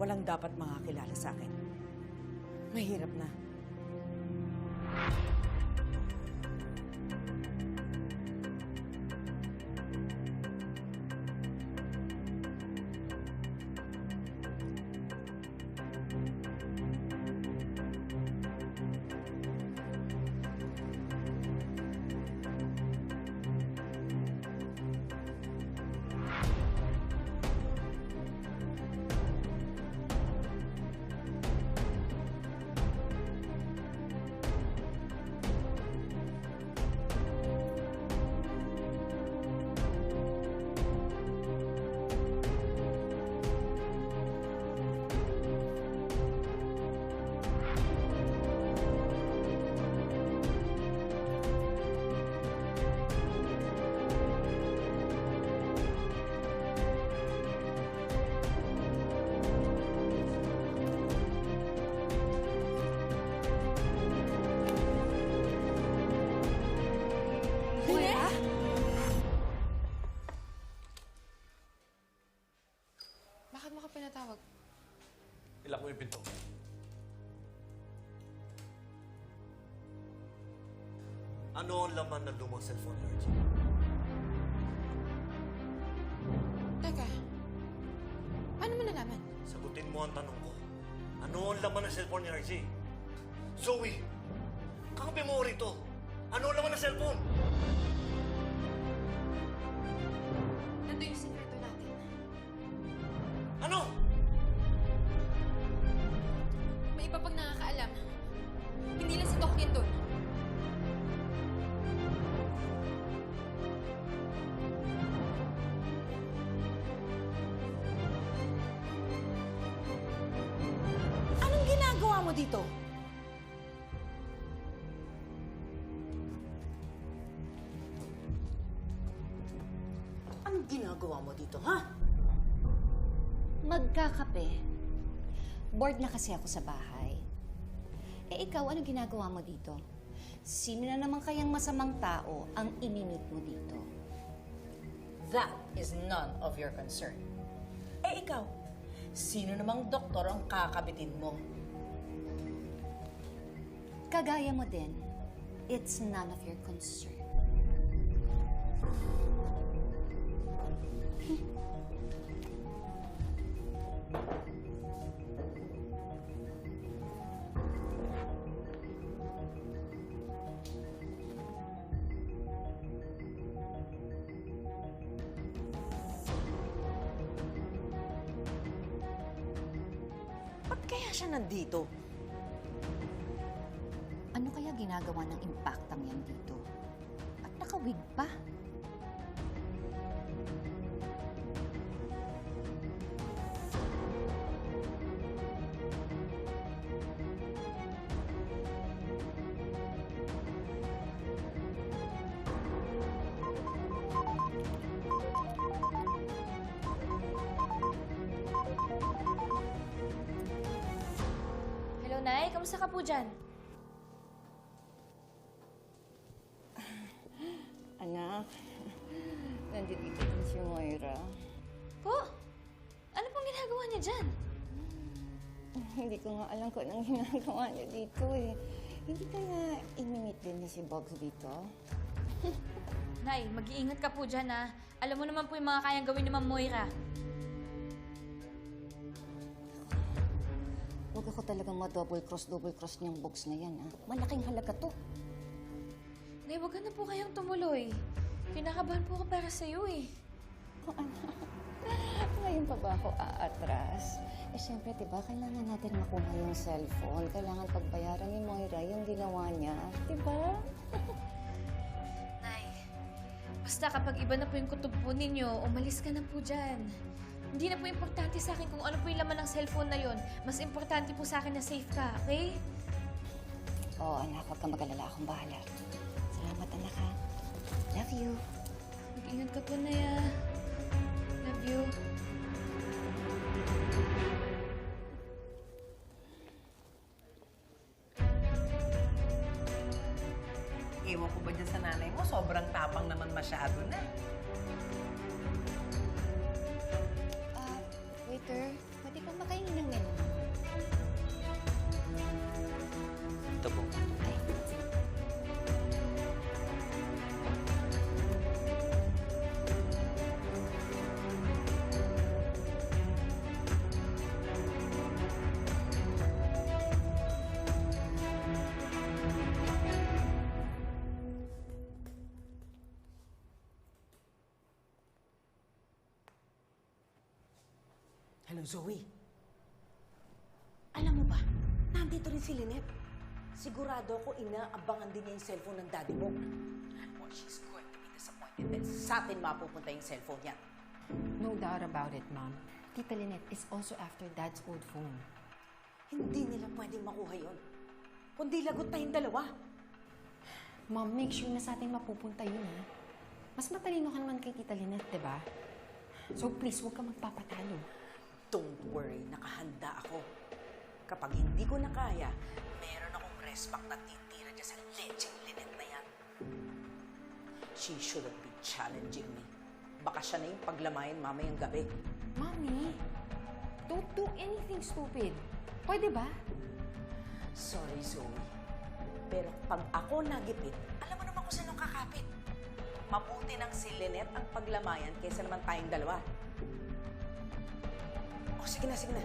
walang dapat makakilala sa akin. Mahirap na. Bakit mo ka pinatawag? Ilak mo yung pinto. Ano ang laman ng lumang cellphone ni RJ? Teka, paano mo nalaman? Sagutin mo ang tanong ko. Ano ang laman ng cellphone ni RJ? Zoe! Kakabi mo rito! Ano ang laman ng cellphone? Nandun yung sikreto natin. Ano? May iba pang nakakaalam. Hindi lang si Doc yan doon. Anong ginagawa mo dito? Anong ginagawa mo dito, ha? Magkakape. Bored na kasi ako sa bahay. Eh ikaw, ano ginagawa mo dito? Sino na naman kayang masamang tao ang inimit mo dito? That is none of your concern. Eh ikaw, sino namang doktor ang kakabitin mo? Kagaya mo din, it's none of your concern. Ba't kaya siya nandito? Ano kaya ginagawa ng impactang yan dito? At nakawig pa. Hello, Nay. Kamusta ka po dyan? Anak, nandito din si Moira. Po? Ano pong ginagawa niya dyan? Hindi ko nga alam kung anong ginagawa niya dito eh. Hindi kaya iminit din ni si Bogs dito? Nay, mag-iingat ka po dyan, ha? Alam mo naman po yung mga kayang gawin ni Ma'am Moira. Huwag ako talagang double cross niyang Bogs na yan, ha? Malaking halaga to. Nay, wag na po kayong tumuloy. Kinakabahan po ako para sa'yo, eh. Oh, anak. Ngayon pa ba ako aatras? Eh, siyempre, diba, kailangan natin makuha yung cellphone. Kailangan pagbayaran ni Moira yung ginawa niya. Diba? Nay, basta kapag iba na po yung kutob po ninyo, umalis ka na po dyan. Hindi na po importante sa akin kung ano po yung laman ng cellphone na yon. Mas importante po sa akin na safe ka, okay? Oo, anak. Huwag kang mag-alala. Akong bahala. Salamat, anak, ha? Love you. Mag-ingat ka po, Naya. Love you. Ewan ko ba dyan sa nanay mo? Sobrang tapang naman masyado na. Waiter, pwede kang makainin ng Zoe, alam mo ba, nandito rin si Lynette. Sigurado ako inaabangan din niya yung cellphone ng daddy mo. Or she's going to be disappointed that sa atin mapupunta yung cellphone niya. No doubt about it, Mom. Tita Lynette is also after Dad's old phone. Hindi nila pwedeng makuha yon. Kundi lagot tayong dalawa. Mom, make sure na sa atin mapupunta yun, ha? Mas matalino ka naman kay Tita Lynette, di ba? So please, huwag ka magpapatalo. Don't worry, nakahanda ako. Kapag hindi ko na kaya, meron akong respect na titira dyan sa lecheng Lynette na yan. She shouldn't be challenging me. Baka siya na yung paglamayan mamayang gabi. Mommy, don't do anything stupid. Pwede ba? Sorry, Zoe. Pero pag ako nagipit, alam mo naman kung sinong kakapit. Mabuti ng si Lynette ang paglamayan kaysa naman tayong dalawa. O, sige na, sige na.